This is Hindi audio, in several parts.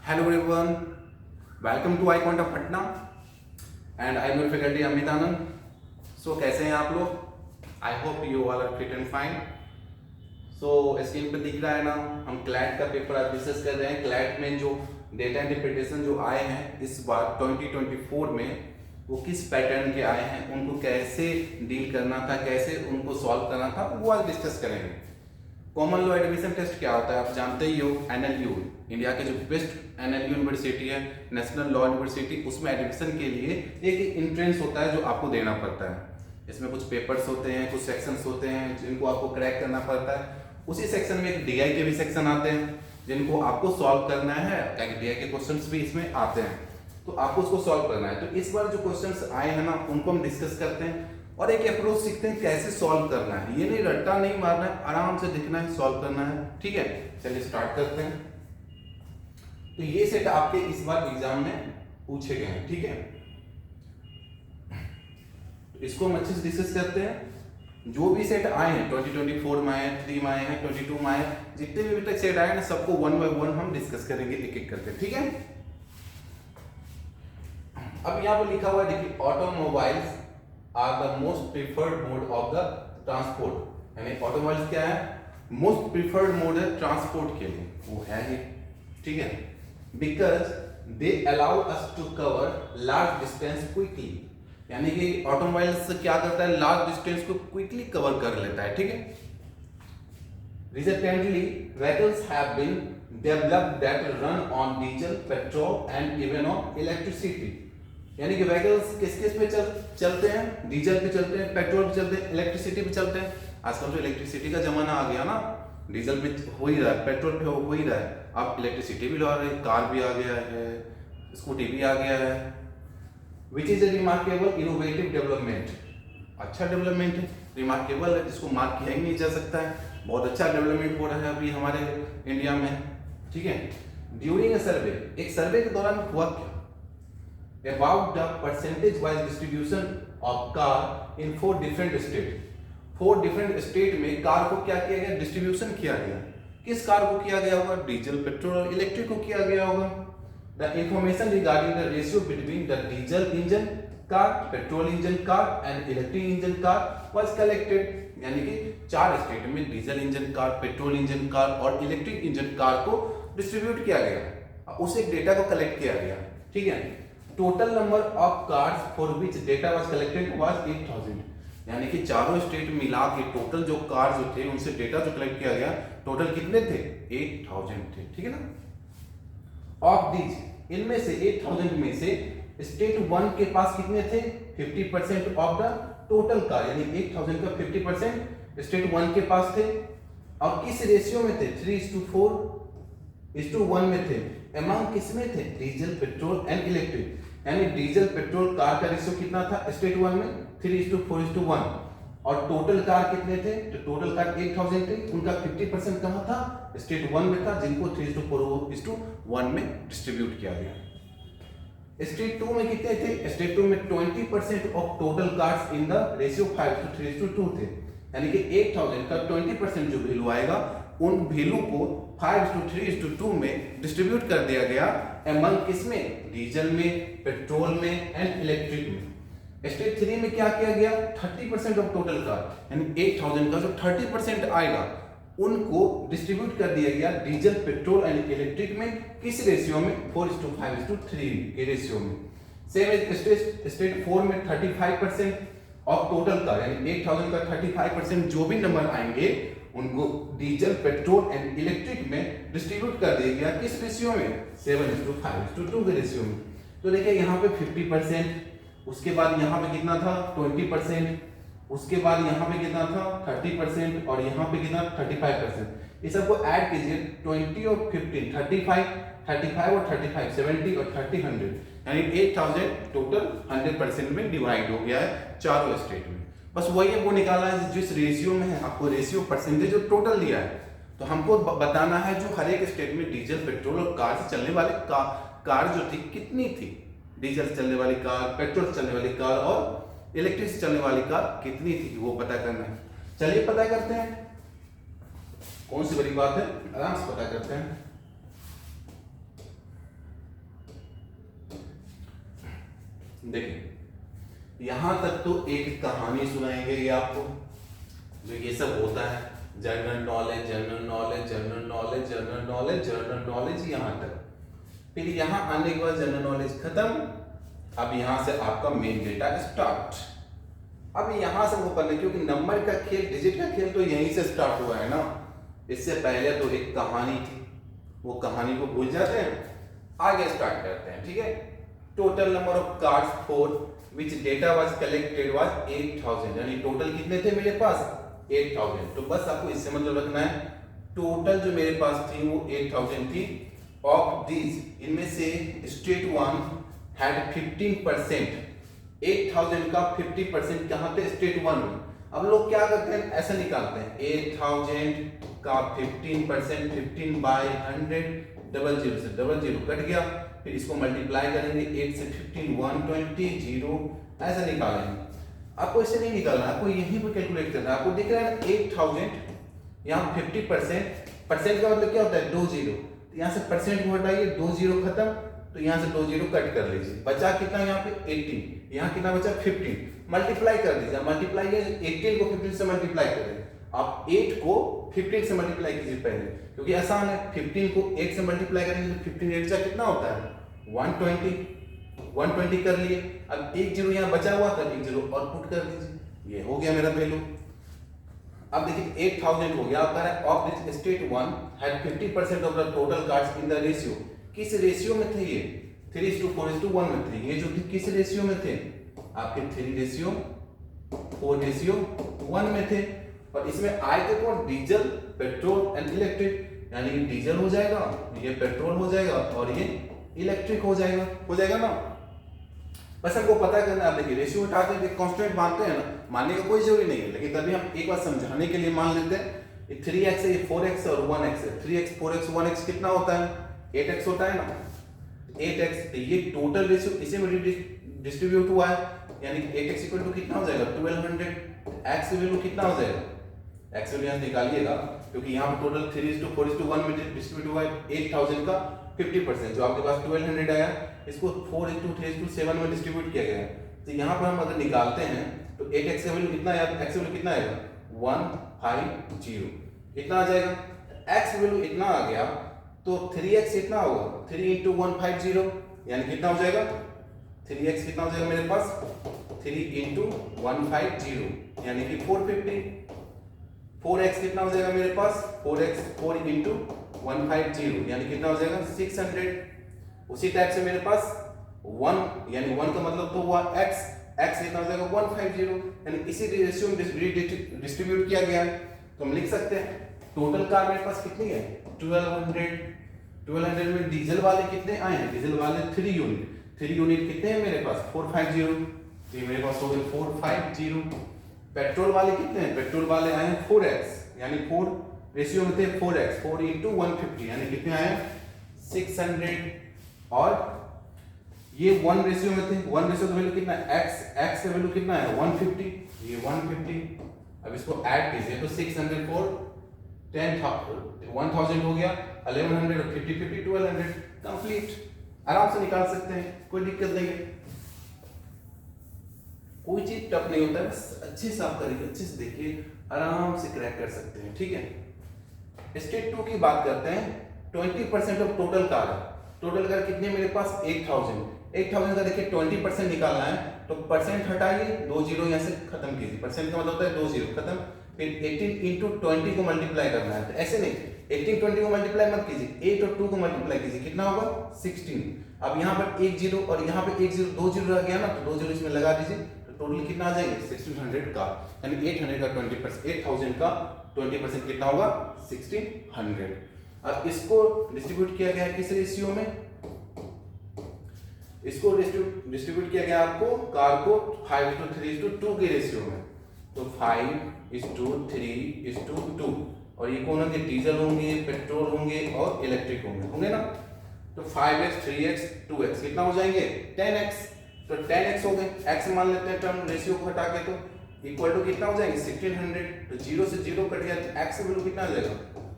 Hello everyone, welcome to iConta Patna and I'm your faculty Amit Anand. So कैसे हैं आप लोग? I hope you all are fit and fine. So screen पे दिख रहा है ना, हम क्लैट का पेपर आज डिस्कस कर रहे हैं। क्लैट में जो डेटा इंटरप्रिटेशन जो आए हैं इस बार 2024 में वो किस पैटर्न के आए हैं, उनको कैसे डील करना था, कैसे उनको सॉल्व करना था, वो आज डिस्कस करेंगे। कॉमन लॉ एडमिशन टेस्ट क्या होता है आप जानते ही हो। एनएलयू इंडिया के जो बेस्ट एनएलयू यूनिवर्सिटी है, नेशनल लॉ यूनिवर्सिटी, उसमें एडमिशन के लिए एक एंट्रेंस होता है जो आपको देना पड़ता है। इसमें कुछ पेपर्स होते हैं, कुछ सेक्शंस होते हैं जिनको आपको क्रैक करना पड़ता है। उसी सेक्शन में एक डीआई के भी सेक्शन आते हैं जिनको आपको सॉल्व करना है। डीआई के क्वेश्चंस भी इसमें आते हैं तो आपको उसको सॉल्व करना है। तो इस बार जो क्वेश्चंस आए हैं ना उनको हम डिस्कस करते हैं और एक अप्रोच सीखते हैं कैसे सॉल्व करना है। ये नहीं रट्टा नहीं मारना है, आराम से दिखना है, सॉल्व करना है। ठीक है, चलिए स्टार्ट करते हैं। तो ये सेट आपके इस बार एग्जाम में पूछे गए हैं। ठीक है, तो इसको हम अच्छे से डिस्कस करते हैं। जो भी सेट आए हैं 2024 में आए, 3 में आए हैं, 22 में आए, जितने भी अभी तक सेट आए ना सबको वन बाय वन हम डिस्कस करेंगे एक एक करके। ठीक है, अब यहाँ पर लिखा हुआ है देखिए, automobiles are the most preferred mode of the transport. यानी ऑटोमोबाइल्स क्या है, मोस्ट प्रिफर्ड मोड है ट्रांसपोर्ट के लिए, वो है ये। ठीक है, because they allow us to cover large distance quickly. यानी कि ऑटोमोबाइल्स क्या करता है, लार्ज डिस्टेंस को क्विकली कवर कर लेता है। ठीक है, resultantly vehicles have been developed that run on diesel, petrol and even on electricity. यानी कि व्हीकल्स किस किस पे चलते हैं, डीजल पे चलते हैं, पेट्रोल पे चलते हैं, इलेक्ट्रिसिटी पे चलते हैं। आजकल तो इलेक्ट्रिसिटी का जमाना आ गया ना, डीजल पे हो ही रहा है, पेट्रोल पे हो ही रहा है, अब इलेक्ट्रिसिटी भी ला रहे हैं, कार भी आ गया है, स्कूटी भी आ गया है। Which is a remarkable innovative development. अच्छा डेवलपमेंट है, रिमार्केबल है, जिसको मार्क किया ही नहीं जा सकता है। बहुत अच्छा डेवलपमेंट हो रहा है अभी हमारे इंडिया में। ठीक है, ड्यूरिंग ए सर्वे, एक सर्वे के दौरान हुआ क्या, about the percentage wise distribution of car in 4 different state। 4 different state में कार को क्या किया गया, डिस्ट्रीब्यूशन किया गया। किस कार को किया गया होगा, डीजल, पेट्रोल और इलेक्ट्रिक को किया गया होगा। The information regarding the ratio between the diesel engine car, petrol engine car and electric engine car was collected। यानी कि 4 स्टेट में diesel engine car, petrol engine car और इलेक्ट्रिक इंजन कार को डिस्ट्रीब्यूट किया गया, उस एक डेटा को कलेक्ट किया गया। ठीक है, total number of cars for which data was collected was 8000। यानी कि चारों स्टेट मिला के टोटल जो कार्स जो थे उनसे डेटा जो कलेक्ट किया गया, टोटल कितने थे, 8000 थे। ठीक है ना, ऑफ दीज, इनमें से 8000 में से स्टेट 1 के पास कितने थे, 50% ऑफ द टोटल कार। यानी 8000 का 50% स्टेट 1 के पास थे। और किस रेशियो में थे, 3:4:1 में थे। अमाउंट किसमें थे, डीजल, पेट्रोल एंड इलेक्ट्रिक। यानी डीजल पेट्रोल कार का रेशियो कितना था स्टेट 1 में, 3:4:1। और टोटल कार कितने थे, तो टोटल कार 8000 थे, उनका 50% कहां था, स्टेट 1 में था, जिनको 3:4:1 में डिस्ट्रीब्यूट किया गया। स्टेट 2 में कितने थे, स्टेट 2 में 20% of total cars in the ratio 5:3:2 थे। यानी कि 8000 का 20% जो वैल्यू आएगा उन वैल्यू को 5:3:2 में डिस्ट्रीब्यूट कर दिया गया अमंग किसमें, डीजल में, पेट्रोल में एंड इलेक्ट्रिक में। स्टेट 3 में क्या किया गया, 30% ऑफ टोटल कार, यानी 8000 का जो 30% आएगा उनको डिस्ट्रीब्यूट कर दिया गया डीजल, पेट्रोल एंड इलेक्ट्रिक में। किस रेशियो में, 4:5:3 के रेशियो में। सेम स्टेट 4 में 35% ऑफ टोटल कार, यानी 8000 का 35% जो भी नंबर आएंगे उनको डीजल, पेट्रोल एंड इलेक्ट्रिक में डिस्ट्रीब्यूट कर दिया गया। किस रेशियो में, 7:5:2 के रेशियो में। तो देखिए यहाँ पे 50%, उसके बाद यहाँ पे कितना था 20%, उसके बाद यहाँ पे कितना था 30% और यहाँ पे कितना 35%। ये सबको ऐड कीजिए, 20 और 15, 35 और 35, 70 और 30, 100, यानी 8000 टोटल 100% में डिवाइड हो गया है चारों स्टेट में। बस वही है, वो निकाला है जिस रेशियो में है, आपको रेशियो परसेंटेज जो टोटल दिया है, तो हमको बताना है जो हर एक स्टेट में डीजल, पेट्रोल और कार से चलने वाले कार जो थी कितनी थी, डीजल से चलने वाली कार, पेट्रोल से चलने वाली कार और इलेक्ट्रिक से चलने वाली कार कितनी थी, वो पता करना है। चलिए पता करते हैं, कौन सी बड़ी बात है, आराम से पता करते हैं। देखिए यहां तक तो एक कहानी सुनाएंगे ये आपको, जो ये सब होता है general knowledge general knowledge general knowledge general knowledge general knowledge यहां तक। फिर यहां आने के बाद जनरल नॉलेज खत्म। अब यहां से आपका मेन डेटा स्टार्ट। अब यहां से वो करने, क्योंकि नंबर का खेल, डिजिट का खेल तो यहीं से स्टार्ट हुआ है ना। इससे पहले तो एक कहानी थी, वो कहानी को भूल जाते हैं, आगे स्टार्ट करते हैं। ठीक है, total number of cards for which data was collected was 8000, यानी टोटल कितने थे मेरे पास 8000। तो बस आपको इससे मतलब रखना है टोटल जो मेरे पास थी वो 8000 थी। ऑफ दीज, इनमें से स्टेट 1 हैड 15%, 8000 का 50% कहां पे स्टेट 1 में। अब लोग क्या करते हैं, ऐसा निकालते हैं 8000 का 15%, 15 बाय 100, डबल जीरो से डबल जीरो कट गया, फिर इसको मल्टीप्लाई करेंगे 8 से 15, 120, 0 ऐसा निकालेंगे। आपको इसे नहीं निकालना, आपको यहीं पर कैलकुलेट करना है। आपको दिख रहा है 8000, यहाँ 50%, परसेंट का मतलब क्या होता है 2 जीरो, तो यहाँ से परसेंट को हटाइए, 2 जीरो खत्म, तो यहाँ से 2 जीरो कट कर लीजिए, बचा कितना यहाँ पे 18, यहाँ कितना बचा 15, मल्टीप्लाई कर दीजिए। मल्टीप्लाई 18 को 15 से मल्टीप्लाई करें, आप 8 को 15 से मल्टीप्लाई कीजिए पहले, क्योंकि आसान है। 15 को 8 से मल्टीप्लाई करेंगे तो 15 8 का कितना होता है 120 कर लिए। अब एक जीरो यहाँ बचा हुआ था, एक जीरो और पुट कर दीजिए, ये हो गया मेरा वैल्यू। अब देखिए 8000 हो गया, आप कह रहे हैं of this state 1 had 50% of the total cards in the ratio. किस रेशियो में थे ये 3:4:1 में थे। ये जो थे किस रेशियो में थे आपके 3:4:1 में थे। और इसमें आए थे कौन, डीजल, पेट्रोल एंड इलेक्ट्रिक, यानी कि डीजल हो जाएगा, ये पेट्रोल हो जाएगा और ये इलेक्ट्रिक हो जाएगा ना। बस हमको पता करना है। देखिए रेशियो उठाते हैं, कांस्टेंट मानते हैं ना, मानने का कोई जरूरी नहीं है, लेकिन तभी हम एक बार समझाने के लिए मान लेते हैं। ये 3x है, ये 4x और 1x है। 3x 4x 1x कितना होता है 8x होता है ना, 8x। तो ये टोटल रेशियो इसी में डिस्ट्रीब्यूट हुआ है, यानी कि 8x इक्वल टू कितना हो जाएगा 1200। x की वैल्यू कितना हो जाएगा, x वैल्यू यहाँ निकालिएगा, क्योंकि यहाँ पर टोटल 3:4:1 में डिस्ट्रीब्यूट हुआ है 8000 का 50%, जो आपके पास 1200 आया, इसको 4:3:7 में डिस्ट्रीब्यूट किया गया है। तो यहाँ पर हम अगर निकालते हैं तो 8x का वैल्यू कितना आया, x वैल्यू कितना आएगा 150, इतना आ जाएगा। x वैल्यू इतना आ गया, तो 3x इतना होगा 3 × 150, यानी कितना हो जाएगा 3x कितना हो जाएगा मेरे पास 3 × 150, यानी कि 450। 4x कितना हो जाएगा मेरे पास 4x 4 × 150, यानी कितना हो जाएगा 600। उसी टाइप से मेरे पास 1, यानी 1 का मतलब तो हुआ x कितना हो जाएगा 150, यानी इसी रेशियो में डिस्ट्रीब्यूट किया गया है। तो हम लिख सकते हैं टोटल कार मेरे पास कितनी है 1200 में डीजल वाले कितने आए हैं, डीजल वाले 3 यूनिट कितने हैं मेरे पास 450, तो ये मेरे पास हो गए 450। पेट्रोल वाले कितने हैं, पेट्रोल वाले आए हैं 4x, यानी 4 रेशियो में थे 4x 4 × 150, यानी कितने आए 600। और ये 1 रेशियो में थे, 1 रेशियो का वैल्यू कितना है x का वैल्यू कितना है 150, ये 150। अब इसको ऐड कीजिए तो 600 4 1000 हो गया, 1100 और 50 50 1200 कंप्लीट। आराम से निकाल सकते हैं, कोई दिक्कत नहीं है, कोई चीज टफ नहीं होता है, बस अच्छे से आप करिए, अच्छे से देखिए, आराम से क्रैक कर सकते हैं। ठीक है, स्टेट 2 की बात करते हैं। 20% of total car, total car कितने मेरे पास 8000 का देखिए 20% निकालना है, तो परसेंट हटाइए, 2 जीरो यहाँ से खत्म कीजिए, परसेंट का मतलब होता है 2 जीरो खत्म, फिर 18 × 20 को मल्टीप्लाई करना है। तो ऐसे नहीं 18 20 को मल्टीप्लाई मत कीजिए, 8 और 2 को मल्टीप्लाई कीजिए, कितना होगा 16। अब यहाँ पर एक जीरो और यहाँ पे एक जीरो, 2 जीरो रह गया ना, तो 2 जीरो इसमें लगा दीजिए, तो टोटल कितना आ जाएंगे 1600 का, यानी 800 का 20%, 8000 का 20% कितना होगा 1600। अब इसको डिस्ट्रीब्यूट किया गया है किस रेशियो में, इसको डिस्ट्रीब्यूट किया गया आपको कार को 5:3:2 के रेशियो में, तो 5:3:2, और ये कौन होंगे डीजल होंगे, पेट्रोल होंगे और इलेक्ट्रिक होंगे ना। तो 5x 3x 2x कितना हो जाएंगे 10x, तो 10x हो गए, x मान लेते हैं टर्म रेशियो को हटा के, तो इक्वल टू कितना हो जाएंगे 1600, तो 0 से 0 कट गया, तो x वैल्यू कितना आ जाएगा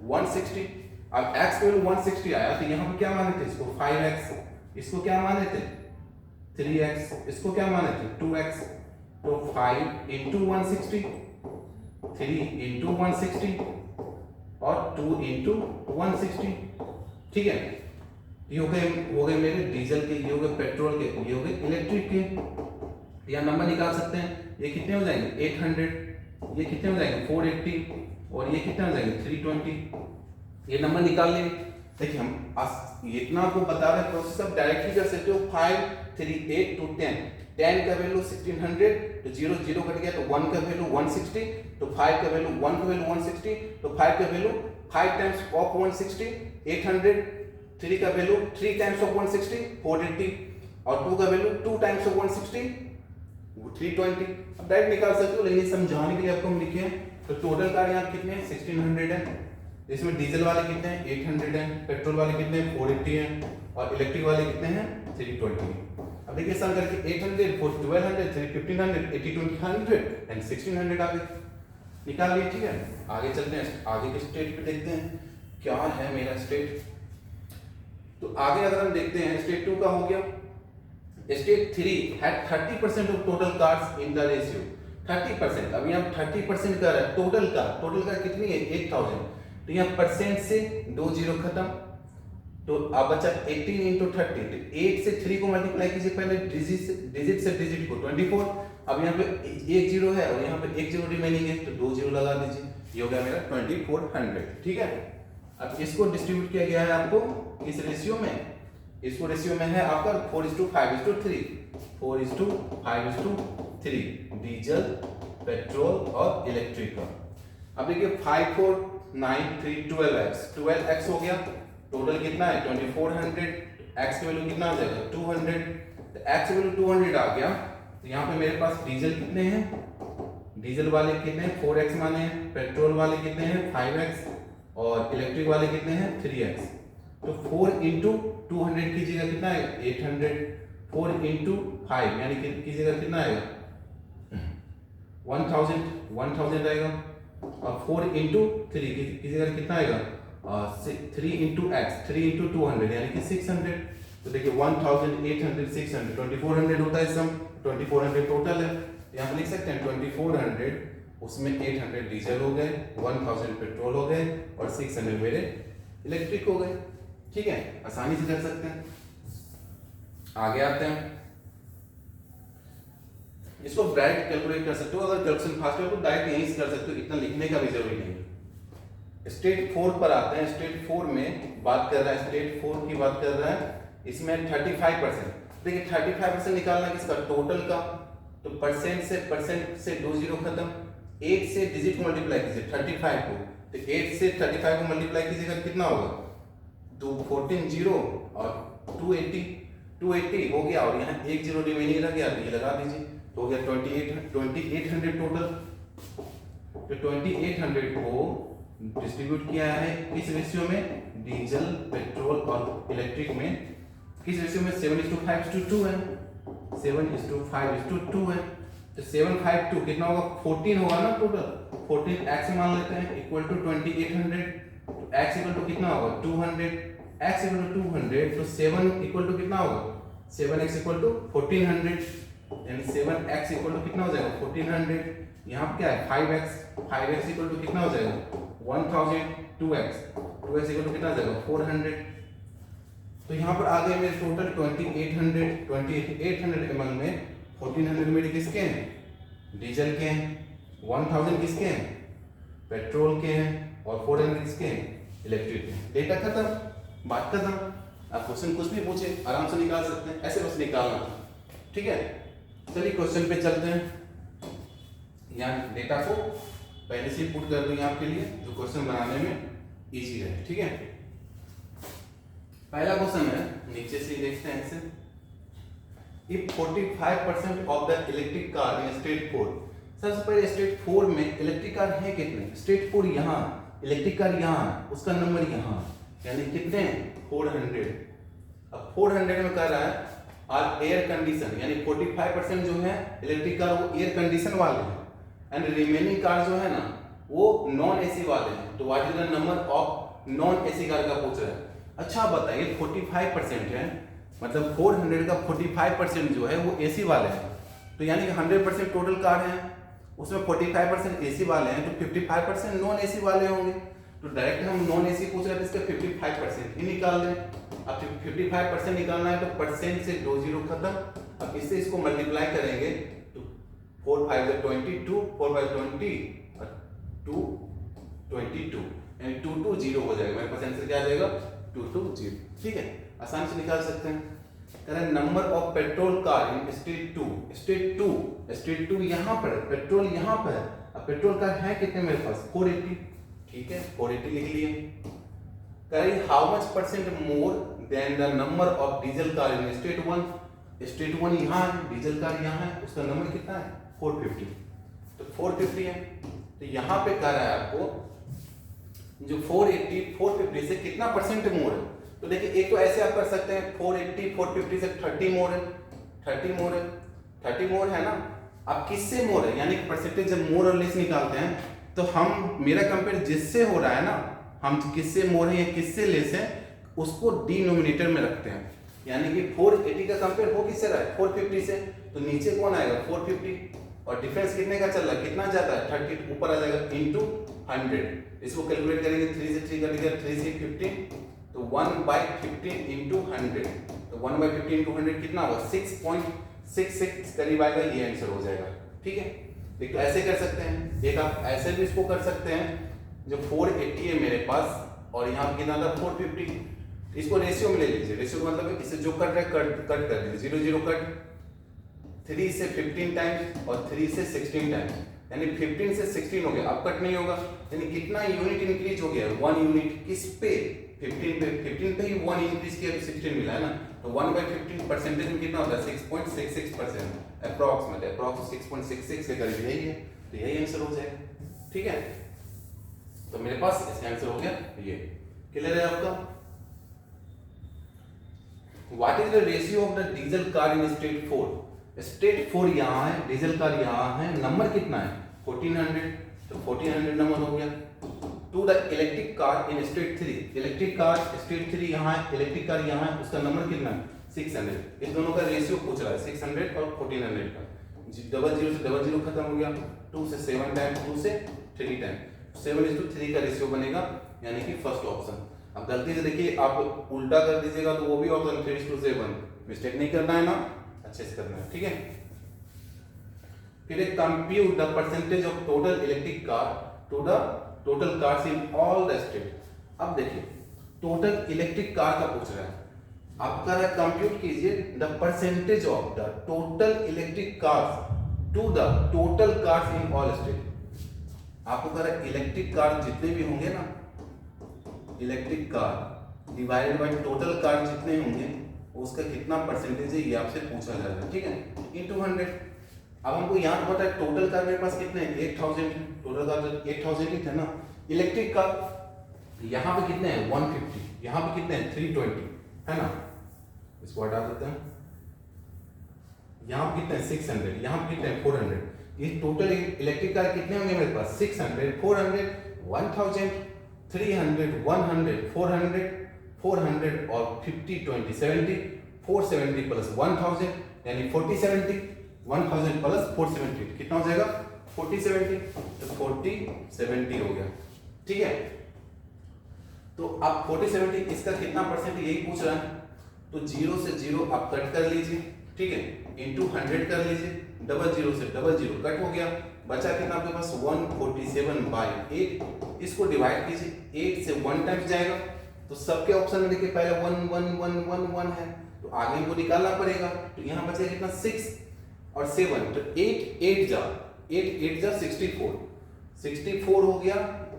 160। अब x वैल्यू 160 आया, तो यहाँ पे क्या माने थे इसको 5x, इसको क्या माने थे 3x, इसको क्या माने थे 2x, तो 5 इंटू 160, 3 इंटू 160 और 2 इंटू 160। ठीक है, ये हो गए मेरे डीजल के, ये हो गए पेट्रोल के, ये हो गए इलेक्ट्रिक के। या नंबर निकाल सकते हैं, ये कितने हो जाएंगे 800, ये कितने हो जाएंगे 480 और ये कितने हो जाएंगे 320। ये नंबर निकाल लिए। देखिए हम इतना आपको बता रहे हैं, प्रोसेस आप डायरेक्टली कर सकते हो। 5 3 8 to 10, 10 का वैल्यू 1600, तो 0 0 कट गया, तो 1 का वैल्यू 160, तो 5 का वैल्यू 1 का वैल्यू 160, तो 5 का वैल्यू 5 टाइम्स ऑफ 160 800, 3 का वैल्यू 3 टाइम्स ऑफ 160 480 और 2 का वैल्यू 2 टाइम्स ऑफ 160 320। अब डायरेक्ट निकाल सकते हो, लेकिन समझाने के लिए आपको हम लिखे हैं। तो टोटल कार यहाँ कितने 1600 है, इसमें डीजल वाले कितने हैं 800 हैं, पेट्रोल वाले कितने हैं 480 हैं और इलेक्ट्रिक वाले कितने हैं 320। अब देखिए सम करके 800 4 1200 3 1500 80 20 100 एंड 1600 आगे निकाल लिए। ठीक है, आगे चलते हैं, आगे के स्टेट पे देखते हैं क्या है मेरा स्टेट। तो आगे अगर हम देखते हैं स्टेट 2 का हो गया। State 3 had 30% of total cars in the ratio 30%। अब यहाँ 30% का है टोटल कार कितनी है 8000, तो यहाँ परसेंट से 2 जीरो खत्म, तो अब बचा 18 इंटू 30, तो 8 से 3 को मल्टीप्लाई कीजिए, पहले डिजिट से डिजिट को 24। अब यहाँ पे एक जीरो है और यहाँ पे एक जीरो रिमेनिंग है, तो 2 जीरो लगा दीजिए, ये हो गया मेरा 2400। ठीक है, अब इसको डिस्ट्रीब्यूट किया गया है आपको किस रेशियो में, इसको रेशियो में है आपका 4:5:3, 4:5:3 डीजल पेट्रोल और इलेक्ट्रिक का। अब देखिए 5 4 9 3 12x हो गया, टोटल कितना है 2400, x की वैल्यू कितना आ जाएगा 200, तो x की वैल्यू 200 आ गया। तो यहाँ पे मेरे पास डीजल कितने हैं, डीजल वाले कितने हैं 4x माने हैं, पेट्रोल वाले कितने हैं 5x और इलेक्ट्रिक वाले कितने हैं 3x। तो 4 इंटू 200 कीजिएगा कितना आएगा 800, 4 इंटू 5 यानी कीजिएगा कितना आएगा 1000 आएगा, और 4 इंटू 3 कीजिएगा कितना आएगा 3 इंटू एक्स 3 इंटू 200 यानी कि 600। तो देखिए 1800 600 2400 होता है सम, 2400 टोटल है। यहाँ पे लिख सकते हैं 2400, उसमें 800 डीजल हो गए, 1000 पेट्रोल हो गए और 600 मेरे इलेक्ट्रिक हो गए। ठीक है, आसानी से कर सकते हैं। आगे आते हैं, इसको डायरेक्ट कैलकुलेट कर सकते हो, अगर कैलकुलेशन फास्ट है तो डायरेक्ट यहीं से कर सकते हो, इतना लिखने का भी जरूरी नहीं। स्टेट 4 पर आते हैं। स्टेट 4 में बात कर रहा है, स्टेट 4 की बात कर रहा है, इसमें 35%। देखिए 35% निकालना किसका टोटल का, तो परसेंट से 2 जीरो खत्म, 8 से डिजिट को मल्टीप्लाई कीजिए 35 को, तो 8 से 35 को मल्टीप्लाई कीजिएगा कितना होगा 14 जीरो और 280 हो गया, और यहाँ एक जीरो रिमेनिंग रह गया, ये लगा दीजिए, तो हो गया 2800 टोटल। तो 2800 को डिस्ट्रीब्यूट किया है किस रेशियो में, डीजल पेट्रोल और इलेक्ट्रिक में, किस रेशियो में 7:5:2 है, 7:5:2 है। तो 752 कितना होगा 14 होगा ना टोटल, 14 x मान लेते हैं इक्वल टू 2800, तो x इक्वल टू कितना होगा 200, x इक्वल टू 200, तो 7 इक्वल टू कितना होगा 7x इक्वल टू 1400, यानी 7x इक्वल टू कितना हो जाएगा 1400। यहाँ पे क्या है 5x इक्वल टू कितना हो जाएगा 1000, 2x इक्वल टू कितना हो जाएगा 400। तो यहाँ पर आ गए मेरे टोटल 2800 ml में 1400 मेरे किसके हैं डीजल के हैं, 1000 किसके हैं पेट्रोल के हैं और 400 किसके हैं इलेक्ट्रिक के। डेटा खत्म, बात खत्म। आप क्वेश्चन कुछ भी पूछे आराम से निकाल सकते हैं, ऐसे बस निकालना था। ठीक है, चलिए क्वेश्चन पे चलते हैं। यहाँ डेटा को पहले से पुट कर दूंगी आपके लिए, जो क्वेश्चन बनाने में इजी रहे। ठीक है, पहला क्वेश्चन है, नीचे से देखते हैं इसे। If 45% of the electric car in state 4, सबसे पहले स्टेट 4 में इलेक्ट्रिक कार है कितने, स्टेट 4 यहाँ, इलेक्ट्रिक कार यहाँ, उसका नंबर यहाँ, यानी कितने 400। अब 400 में कह रहा है आर एयर कंडीशन, यानी 45% जो है इलेक्ट्रिक कार वो एयर कंडीशन वाले हैं, एंड रिमेनिंग कार जो है ना वो नॉन एसी वाले हैं। तो what is the number of non AC car का पूछ रहा है। अच्छा बताइए 45% है, मतलब 400 का 45% जो है वो एसी वाले हैं, तो यानी कि 100% टोटल कार हैं, उसमें 45% एसी वाले हैं, तो 55% नॉन एसी वाले होंगे। तो डायरेक्ट हम नॉन एसी पूछ रहे थे, इसका 55% ही निकाल दें। अब 55% निकालना है तो परसेंट से 2 जीरो खत्म। अब इससे इसको मल्टीप्लाई करेंगे तो 4 5 22, 4 5 20 और 2 22, यानी 2 2 0 हो जाएगा। मेरे पास आंसर क्या आ जाएगा? 2 2 0। ठीक है, आसान से निकाल सकते हैं। कह रहे हैं number of petrol car in state 2, state 2 यहाँ पर, पेट्रोल यहाँ पर है। अब पेट्रोल कार है कितने मेरे पास? 480। ठीक है, 480 लिख लिए। कह रही how much percent more than the number of diesel car in state 1, state 1 यहाँ है, डीजल कार यहाँ है, उसका नंबर कितना है? 450। तो 450 है, तो यहाँ पे कह रहा है आपको जो 480 450 से कितना परसेंट मोर है। तो देखिए, एक तो ऐसे आप कर सकते हैं 480 450 से 30 मोर है, 30 मोर है, 30 मोर है ना। अब किससे मोर है, यानी परसेंटेज जब मोर और लेस निकालते हैं तो हम, मेरा कंपेयर जिससे हो रहा है ना, हम किससे मोर है या किससे लेस है उसको डिनोमिनेटर में रखते हैं। यानी कि 480 का कंपेयर हो किससे रहा है? 450 से, तो नीचे कौन आएगा? 450, और डिफरेंस कितने का चल रहा है? कितना जाता है? 30 ऊपर आ जाएगा इनटू 100। इसको कैलकुलेट करेंगे, 3 से 3 कटेगा, 3 से 15, तो 1/15 इंटू 100, तो 1/15 इंटू 100 कितना होगा? 6.66 करीब आएगा, ये आंसर हो जाएगा। ठीक है, एक तो ऐसे कर सकते हैं, एक आप ऐसे भी इसको कर सकते हैं। जो 480 है मेरे पास और यहाँ पे कितना था? 450, इसको रेशियो में ले लीजिए। रेशियो का मतलब इससे जो कट रहा है कट कर दीजिए, 0 0 कट। 3 से 15 टाइम्स और 3 से 16 टाइम्स, यानी 15 से 16 हो गया। अब कट नहीं होगा, यानी कितना यूनिट इंक्रीज हो गया? 1 यूनिट। किस पे? 15 पे ही 1 इंक्रीज किया तो 16 मिला है ना। तो 1/15 परसेंटेज में कितना होता है? 6.66%, अप्रॉक्स 6.66 के करीब यही है, तो यही आंसर हो जाएगा। ठीक है, तो मेरे पास इसका आंसर हो गया ये। क्लियर है आपका? What is the ratio of the diesel car in state 4? State 4 यहाँ है, डीजल कार यहाँ है, नंबर कितना है? 1400, तो 1400 नंबर हो गया। To the electric car in state 3, electric car state 3 यहाँ है, इलेक्ट्रिक कार यहाँ है, उसका नंबर कितना है? 600। इस दोनों का रेशियो पूछ रहा है, 600 और 1400 का। 00 से 00 खत्म हो गया, 2 से 7 टाइम, 2 से 3 टाइम, 7:3 का रेशियो बनेगा, यानी कि फर्स्ट ऑप्शन। अब गलती से देखिए आप उल्टा कर दीजिएगा तो वो भी ऑप्शन 3:7, मिस्टेक नहीं करना है ना, अच्छे से करना है। ठीक है, फिर एक compute the percentage of total electric car to the total cars in all the state. अब देखिए, टोटल इलेक्ट्रिक कार का पूछ रहा है, आप कह रहा है कंप्यूट कीजिए the percentage of the total electric cars to the total cars in all state. आपको कह रहा है इलेक्ट्रिक कार जितने भी होंगे ना, electric car divided by total car जितने होंगे उसका कितना परसेंटेज है, ये आपसे पूछा जा रहा है। ठीक है, इनटू 100। अब हमको यहाँ तो पता है टोटल कार मेरे पास कितने हैं? 8000। टोटल कार तो 8000 ही थे ना। इलेक्ट्रिक कार यहाँ पे कितने हैं? 150। यहाँ पे कितने हैं? 320, है ना। इसको हटा देते हैं। यहाँ पे कितने हैं? 600। यहाँ पे कितने हैं? 400। ये टोटल इलेक्ट्रिक कार कितने होंगे मेरे पास? 600, 400, 1000, 300, 100, 400, 400 और 50, 20, 70, 470 प्लस 1000 यानी 4070, 1000 प्लस 470 कितना हो जाएगा? 4070, तो 4070 हो गया। ठीक है, तो अब 4070 इसका कितना परसेंट यही पूछ रहा है, तो 0 से 0 आप कट कर लीजिए। ठीक है, इंटू 100 कर लीजिए, 00 से 00 कट हो गया, बचा कितना आपके पास? 147/8। इसको डिवाइड कीजिए, 8 से 1 टाइम्स जाएगा, तो सबके ऑप्शन में देखिए पहले 1 1 1 1 1 है, तो आगे इनको निकालना पड़ेगा। तो यहाँ बचेगा कितना? 6 और 7, तो 8 8 जा 64, 64 हो गया,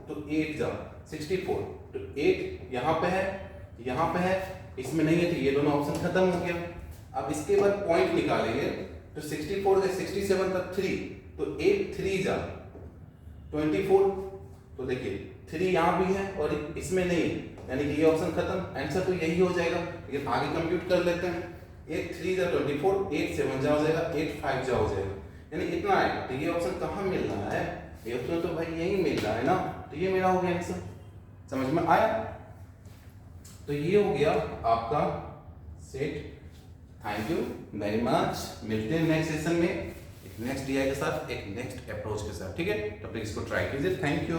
तो 8 जा 64, तो 8 यहाँ पे है, यहाँ पे है, इसमें नहीं है, तो ये दोनों ऑप्शन खत्म हो गया। अब इसके बाद पॉइंट निकालेंगे, तो 64 से 67 तक 3, तो 8 3 जा 24, तो देखिए 3 यहाँ भी है और इसमें नहीं है, यानी कि ये ऑप्शन खत्म। आंसर तो यही हो जाएगा, लेकिन आगे कंप्यूट कर लेते हैं। 8 3 जा 24, 8 7 जा हो जाएगा, 8 5 जा हो जाएगा, यानी इतना आएगा। तो ये ऑप्शन कहाँ मिल रहा है? ये ऑप्शन तो भाई यही मिल रहा है ना, तो ये मेरा हो गया आंसर। समझ में आया? तो ये हो गया आपका set thank you very much. मिलते हैं नेक्स्ट सेशन में एक नेक्स्ट DI के साथ, एक नेक्स्ट अप्रोच के साथ, ठीक है। तो प्लीज इसको ट्राई कीजिए। Thank you.